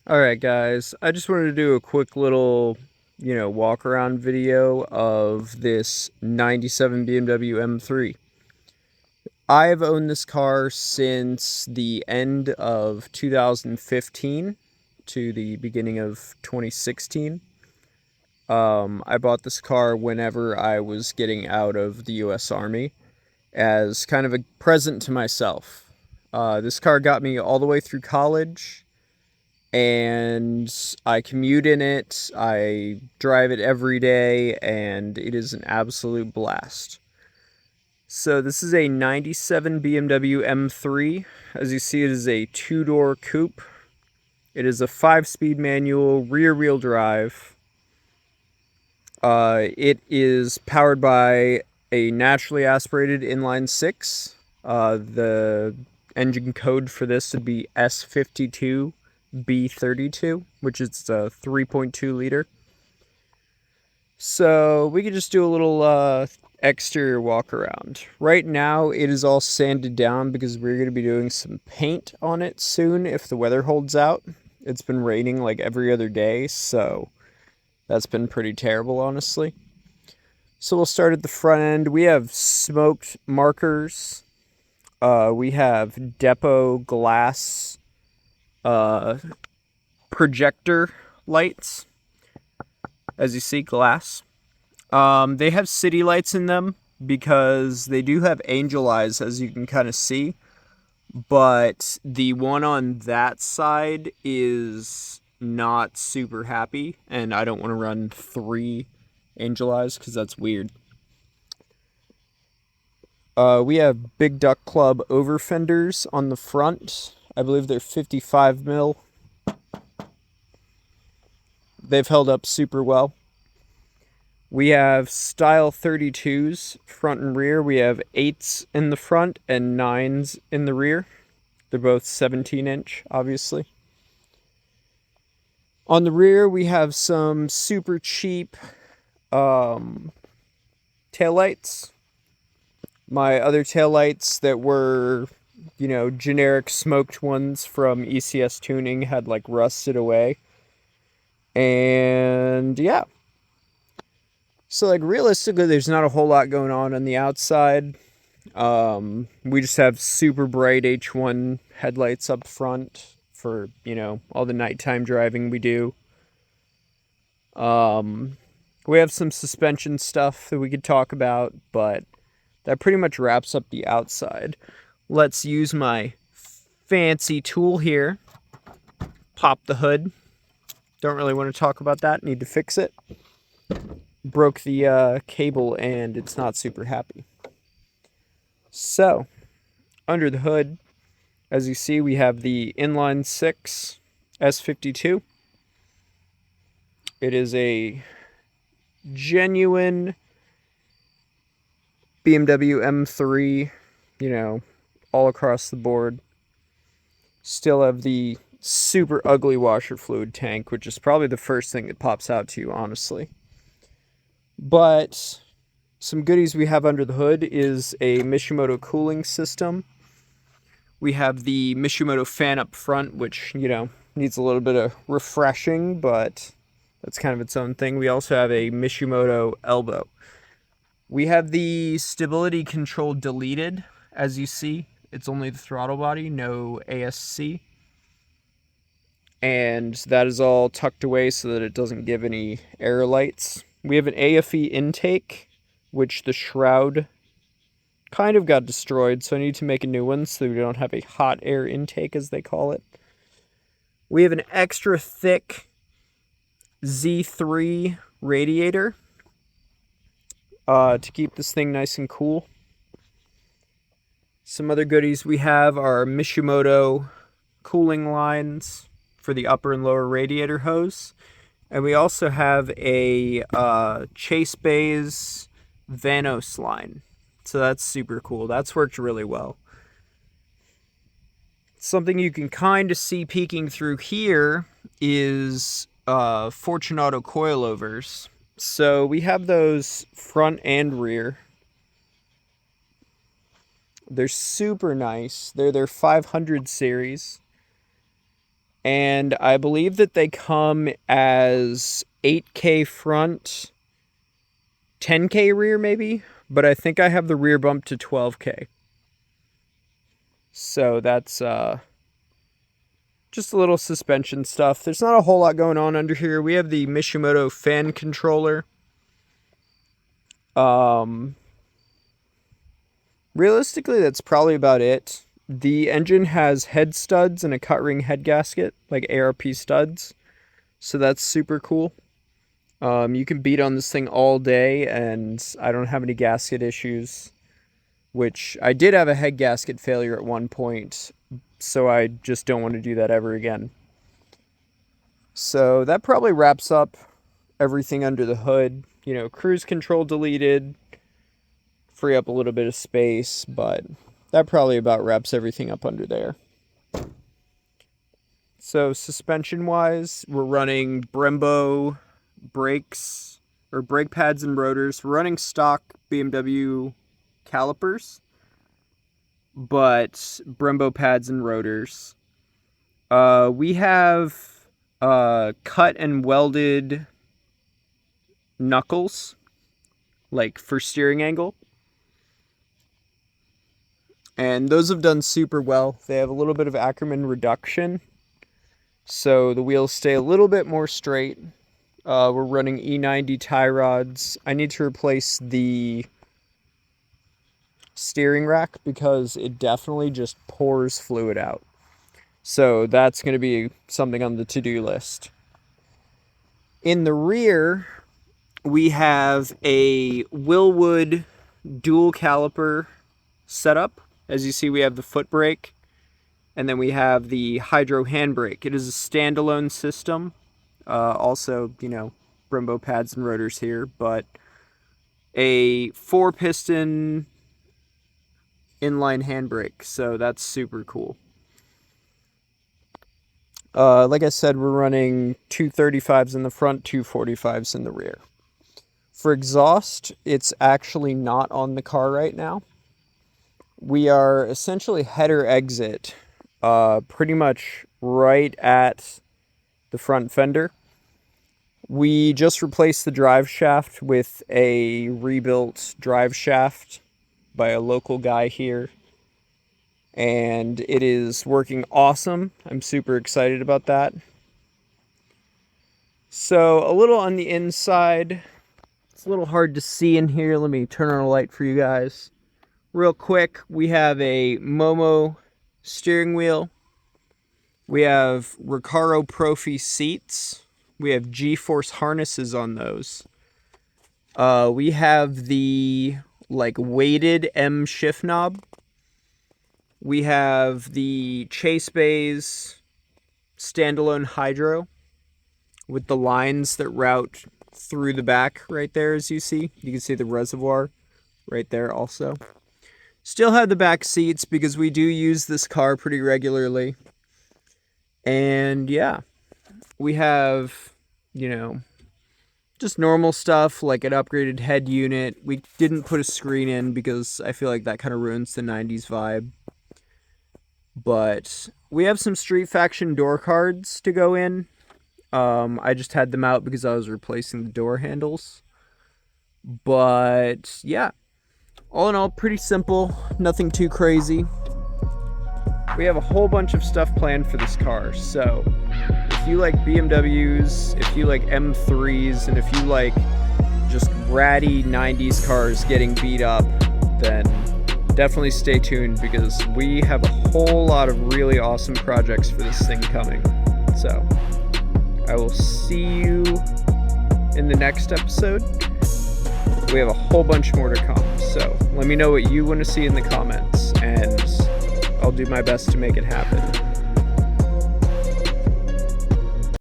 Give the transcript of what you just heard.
Alright guys, I just wanted to do a quick little, walk around video of this 97 BMW M3. I've owned this car since the end of 2015 to the beginning of 2016. I bought this car whenever I was getting out of the US Army as kind of a present to myself. This car got me all the way through college, and I commute in it. I drive it every day, and it is an absolute blast. So this is a 97 BMW M3. As you see, it is a two-door coupe. It is a 5-speed manual, rear-wheel drive. It is powered by a naturally aspirated inline six. The engine code for this would be S52B32, which is a 3.2 liter. So we could just do a little exterior walk around. Right now it is all sanded down because we're going to be doing some paint on it soon if the weather holds out. It's been raining like every other day, so that's been pretty terrible, honestly. So we'll start at the front end. We have smoked markers. We have depot glass projector lights. As you see, glass. They have city lights in them because they do have angel eyes, as you can kind of see. But the one on that side is not super happy, and I don't want to run 3 angel eyes because that's weird. We have Big Duck Club over fenders on the front. I believe they're 55 mil. They've held up super well. We have style 32s front and rear. We have 8s in the front and 9s in the rear. They're both 17-inch, obviously. On the rear, we have some super cheap taillights. My other taillights that were, generic smoked ones from ECS Tuning had like rusted away. And yeah. So like realistically, there's not a whole lot going on the outside. We just have super bright H1 headlights up front for, all the nighttime driving we do. We have some suspension stuff that we could talk about, but that pretty much wraps up the outside. Let's use my fancy tool here. Pop the hood. Don't really want to talk about that. Need to fix it. Broke the cable and it's not super happy. So, under the hood, as you see, we have the inline 6 S52. It is a genuine BMW M3, all across the board. Still have the super ugly washer fluid tank, which is probably the first thing that pops out to you, honestly. But some goodies we have under the hood is a Mishimoto cooling system. We have the Mishimoto fan up front, which, needs a little bit of refreshing, but that's kind of its own thing. We also have a Mishimoto elbow. We have the stability control deleted, as you see. It's only the throttle body, no ASC. And that is all tucked away so that it doesn't give any error lights. We have an AFE intake, which the shroud kind of got destroyed, so I need to make a new one so we don't have a hot air intake, as they call it. We have an extra thick Z3 radiator to keep this thing nice and cool. Some other goodies we have are Mishimoto cooling lines for the upper and lower radiator hose. And we also have a Chase Bays Vanos line. So that's super cool. That's worked really well. Something you can kind of see peeking through here is Fortunato coilovers. So we have those front and rear. They're super nice. They're their 500 series. And I believe that they come as 8K front, 10K rear maybe, but I think I have the rear bump to 12K. So that's just a little suspension stuff. There's not a whole lot going on under here. We have the Mishimoto fan controller. Realistically, that's probably about it. The engine has head studs and a cut ring head gasket, like ARP studs. So that's super cool. You can beat on this thing all day, and I don't have any gasket issues, which I did have a head gasket failure at one point, so I just don't want to do that ever again. So that probably wraps up everything under the hood. You know, cruise control deleted, free up a little bit of space, but that probably about wraps everything up under there. So suspension-wise, we're running Brembo brakes, or brake pads and rotors. We're running stock BMW calipers, but Brembo pads and rotors. We have cut and welded knuckles, like for steering angle. And those have done super well. They have a little bit of Ackerman reduction, so the wheels stay a little bit more straight. We're running E90 tie rods. I need to replace the steering rack because it definitely just pours fluid out. So that's going to be something on the to-do list. In the rear, we have a Willwood dual caliper setup. As you see, we have the foot brake, and then we have the hydro handbrake. It is a standalone system. Also, you know, Brembo pads and rotors here, but a 4-piston inline handbrake, so that's super cool. Like I said, we're running 235s in the front, 245s in the rear. For exhaust, it's actually not on the car right now. We are essentially header exit, pretty much right at the front fender. We just replaced the drive shaft with a rebuilt drive shaft by a local guy here, and it is working awesome. I'm super excited about that. So a little on the inside, it's a little hard to see in here. Let me turn on a light for you guys. Real quick, we have a Momo steering wheel. We have Recaro Profi seats. We have G-force harnesses on those. We have the weighted M shift knob. We have the Chase Bays standalone hydro with the lines that route through the back right there, as you see. You can see the reservoir right there also. Still have the back seats because we do use this car pretty regularly. And yeah, we have, you know, just normal stuff like an upgraded head unit. We didn't put a screen in because I feel like that kind of ruins the 90s vibe. But we have some Street Faction door cards to go in. I just had them out because I was replacing the door handles. But yeah, all in all, pretty simple, nothing too crazy. We have a whole bunch of stuff planned for this car, so if you like BMWs, if you like M3s, and if you like just ratty 90s cars getting beat up, then definitely stay tuned because we have a whole lot of really awesome projects for this thing coming. So I will see you in the next episode. We have a whole bunch more to come, so let me know what you want to see in the comments, and I'll do my best to make it happen.